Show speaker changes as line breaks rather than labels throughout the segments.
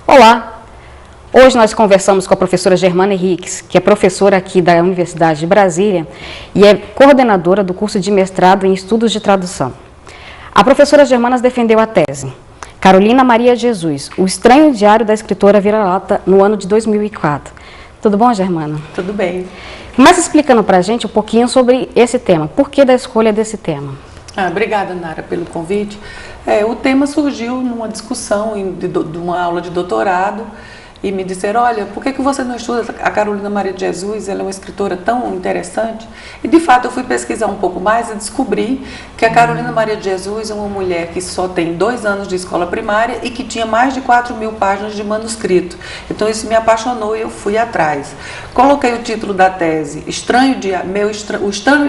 Olá! Hoje nós conversamos com a professora Germana Henriques, que é professora aqui da Universidade de Brasília e é coordenadora do curso de mestrado em Estudos de Tradução. A professora Germana defendeu a tese Carolina Maria Jesus, o estranho diário da escritora vira-lata, no ano de 2004. Tudo bom, Germana?
Tudo bem.
Começa explicando para a gente um pouquinho sobre esse tema. Por que da escolha desse tema?
Obrigada, Nara, pelo convite. O tema surgiu numa discussão de uma aula de doutorado e me disseram, olha, por que você não estuda a Carolina Maria de Jesus? Ela é uma escritora tão interessante. E, de fato, eu fui pesquisar um pouco mais e descobri que a Carolina Maria de Jesus é uma mulher que só tem 2 anos de escola primária e que tinha mais de 4.000 páginas de manuscrito. Então, isso me apaixonou e eu fui atrás. Coloquei o título da tese, O Estranho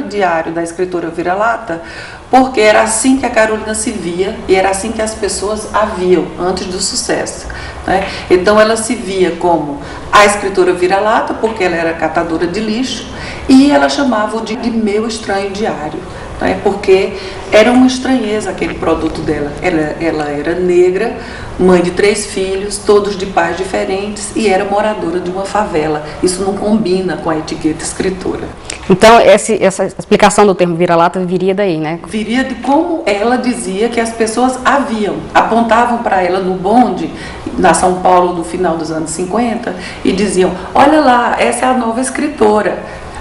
Diário da Escritora Vira-Lata, porque era assim que a Carolina se via e era assim que as pessoas a viam antes do sucesso, né? Então ela se via como a escritora vira-lata, porque ela era catadora de lixo, e ela chamava de meu estranho diário, né? Porque era uma estranheza aquele produto dela. Ela era negra, mãe de 3 filhos, todos de pais diferentes, e era moradora de uma favela. Isso não combina com a etiqueta escritora.
Então, essa explicação do termo vira-lata viria daí, né?
Viria de como ela dizia que as pessoas a viam, apontavam para ela no bonde, na São Paulo, no final dos anos 50, e diziam, olha lá, essa é a nova escritora.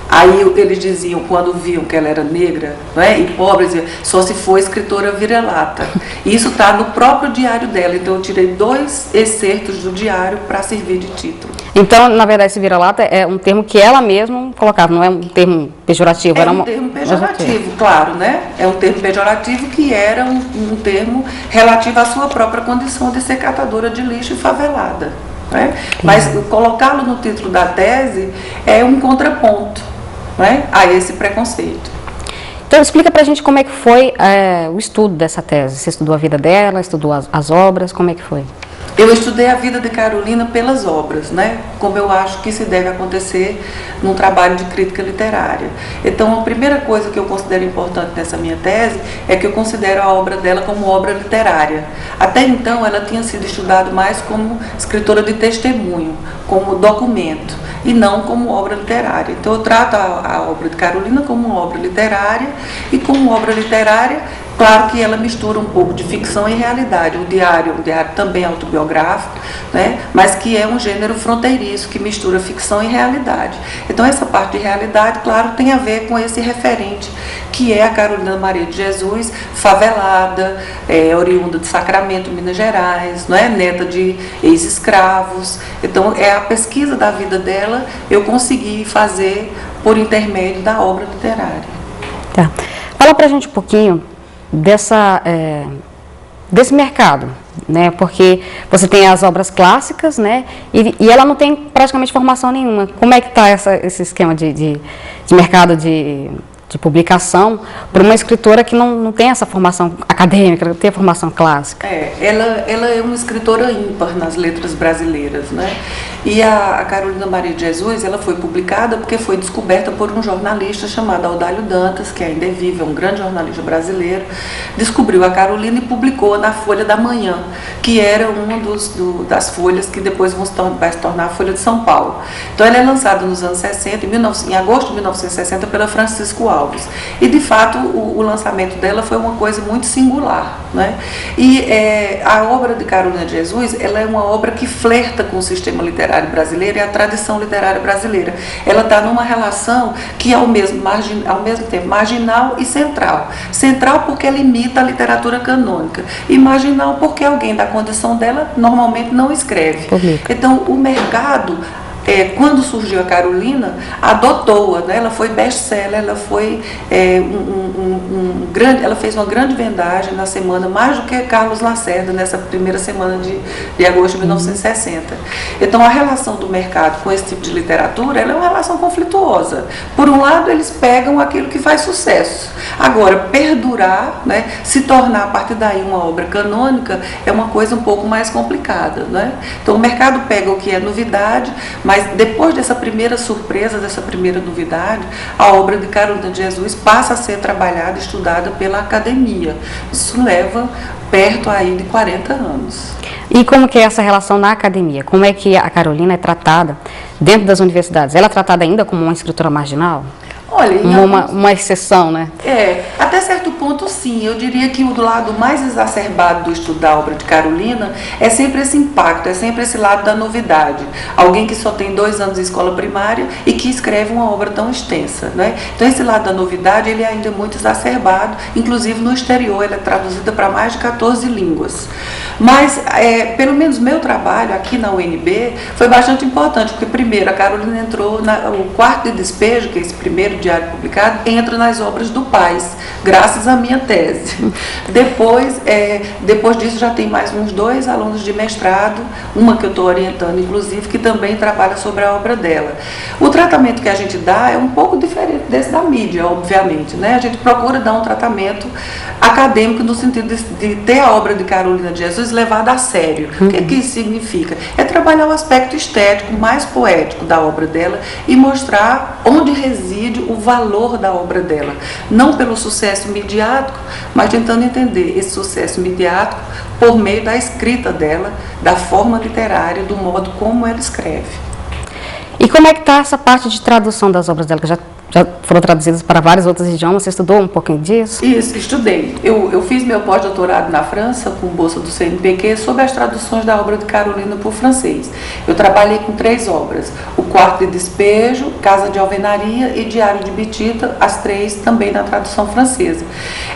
Aí eles diziam, quando viam que ela era negra, né, e pobre, diziam, só se for escritora vira-lata. Isso está no próprio diário dela, então eu tirei 2 excertos do diário para servir de título.
Então, na verdade, esse vira-lata é um termo que ela mesma colocava, não é um termo pejorativo?
É um termo pejorativo, claro, né? É um termo pejorativo que era um termo relativo à sua própria condição de ser catadora de lixo e favelada, né? Mas colocá-lo no título da tese é um contraponto, né, a esse preconceito.
Então, explica pra gente como é que foi o estudo dessa tese. Você estudou a vida dela, estudou as obras, como é que foi?
Eu estudei a vida de Carolina pelas obras, né? Como eu acho que se deve acontecer num trabalho de crítica literária. Então, a primeira coisa que eu considero importante nessa minha tese é que eu considero a obra dela como obra literária. Até então, ela tinha sido estudada mais como escritora de testemunho, como documento, e não como obra literária. Então, eu trato a obra de Carolina como uma obra literária, e como obra literária, claro que ela mistura um pouco de ficção e realidade. O diário também é autobiográfico, né? Mas que é um gênero fronteiriço, que mistura ficção e realidade. Então, essa parte de realidade, claro, tem a ver com esse referente, que é a Carolina Maria de Jesus, favelada, oriunda de Sacramento, Minas Gerais, não é? Neta de ex-escravos. Então, a pesquisa da vida dela, eu consegui fazer por intermédio da obra literária.
Tá. Fala pra gente um pouquinho desse mercado, né? Porque você tem as obras clássicas, né? E ela não tem praticamente formação nenhuma. Como é que está esse esquema de mercado de publicação para uma escritora que não tem essa formação acadêmica, não tem a formação clássica?
Ela é uma escritora ímpar nas letras brasileiras, né? E a Carolina Maria de Jesus, ela foi publicada porque foi descoberta por um jornalista chamado Audálio Dantas, que ainda é vivo, é um grande jornalista brasileiro, descobriu a Carolina e publicou na Folha da Manhã, que era uma das folhas que depois vai se tornar a Folha de São Paulo. Então, ela é lançada nos anos 60, em agosto de 1960, pela Francisco Alves. E, de fato, o lançamento dela foi uma coisa muito singular, né? E a obra de Carolina de Jesus, ela é uma obra que flerta com o sistema literário brasileiro e a tradição literária brasileira. Ela está numa relação que é ao mesmo tempo marginal e central. Central porque ela imita a literatura canônica. E marginal porque alguém da condição dela normalmente não escreve. Então, o mercado, quando surgiu a Carolina, adotou-a, né? Ela foi best-seller, ela foi ela fez uma grande vendagem na semana, mais do que Carlos Lacerda, nessa primeira semana de agosto de 1960. Então, a relação do mercado com esse tipo de literatura, ela é uma relação conflituosa. Por um lado, eles pegam aquilo que faz sucesso. Agora, perdurar, né, se tornar a partir daí uma obra canônica, é uma coisa um pouco mais complicada, né? Então, o mercado pega o que é novidade, mas depois dessa primeira surpresa, dessa primeira novidade, a obra de Carolina de Jesus passa a ser trabalhada, estudada pela academia. Isso leva perto aí de 40 anos.
E como que é essa relação na academia? Como é que a Carolina é tratada dentro das universidades? Ela é tratada ainda como uma escritora marginal?
Olha,
uma exceção, né?
Até certo ponto sim. Eu diria que o lado mais exacerbado do estudo da obra de Carolina é sempre esse impacto, é sempre esse lado da novidade. Alguém que só tem 2 anos de escola primária e que escreve uma obra tão extensa, né? Então esse lado da novidade, ele é ainda muito exacerbado, inclusive no exterior, ela é traduzida para mais de 14 línguas. Mas, pelo menos meu trabalho aqui na UNB foi bastante importante, porque primeiro a Carolina entrou, o Quarto de Despejo, que é esse primeiro diário publicado, entra nas obras do Paes, graças à minha tese. Depois disso já tem mais uns 2 alunos de mestrado, uma que eu estou orientando inclusive, que também trabalha sobre a obra dela. O tratamento que a gente dá é um pouco diferente desse da mídia, obviamente, né? A gente procura dar um tratamento acadêmico no sentido de ter a obra de Carolina de Jesus levada a sério. O que isso significa? É trabalhar o aspecto estético, mais poético da obra dela e mostrar onde reside o valor da obra dela. Não pelo sucesso midiático, mas tentando entender esse sucesso midiático por meio da escrita dela, da forma literária, do modo como ela escreve.
E como é que está essa parte de tradução das obras dela, que já foram traduzidas para vários outros idiomas? Você estudou um pouquinho disso?
Isso, estudei. Eu fiz meu pós-doutorado na França, com bolsa do CNPq, sobre as traduções da obra de Carolina para o francês. Eu trabalhei com 3 obras, o Quarto de Despejo, Casa de Alvenaria e Diário de Betita, as 3 também na tradução francesa.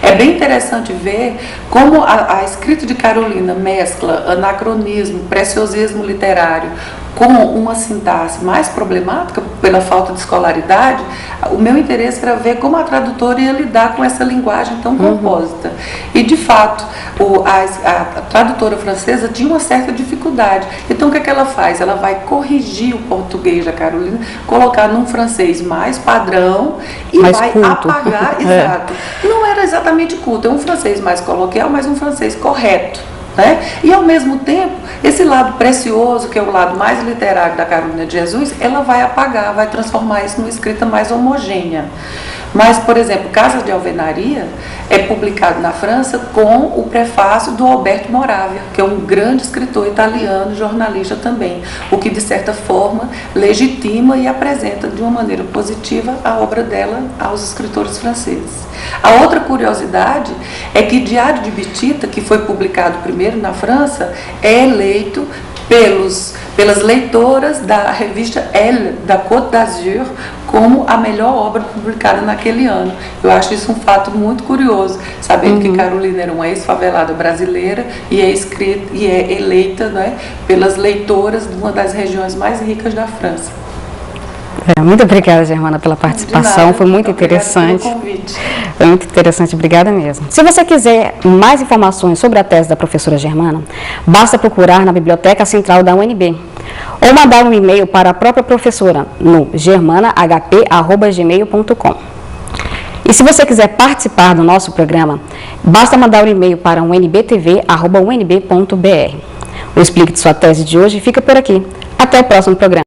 É bem interessante ver como a escrita de Carolina mescla anacronismo, preciosismo literário, com uma sintaxe mais problemática pela falta de escolaridade. O meu interesse era ver como a tradutora ia lidar com essa linguagem tão compósita. E, de fato, a tradutora francesa tinha uma certa dificuldade. Então, o que é que ela faz? Ela vai corrigir o português da Carolina, colocar num francês mais padrão e
mais
vai
culto.
apagar. Exato. Não era exatamente culto, é um francês mais coloquial, mas um francês correto. Né? E ao mesmo tempo, esse lado precioso, que é o lado mais literário da Carolina de Jesus, ela vai apagar, vai transformar isso numa escrita mais homogênea. Mas, por exemplo, Casa de Alvenaria é publicado na França com o prefácio do Alberto Moravia, que é um grande escritor italiano, jornalista também, o que de certa forma legitima e apresenta de uma maneira positiva a obra dela aos escritores franceses. A outra curiosidade é que Diário de Betita, que foi publicado primeiro na França, é eleito pelas leitoras da revista Elle, da Côte d'Azur, como a melhor obra publicada naquele ano. Eu acho isso um fato muito curioso, sabendo que Carolina era uma ex-favelada brasileira e é eleita, né, pelas leitoras de uma das regiões mais ricas da França.
Muito obrigada, Germana, pela participação.
Nada,
foi muito interessante.
Pelo convite.
Foi muito interessante, obrigada mesmo. Se você quiser mais informações sobre a tese da professora Germana, basta procurar na Biblioteca Central da UNB ou mandar um e-mail para a própria professora no germanahp@gmail.com. E se você quiser participar do nosso programa, basta mandar um e-mail para unbtv@unb.br. O Explique de Sua Tese de hoje fica por aqui. Até o próximo programa.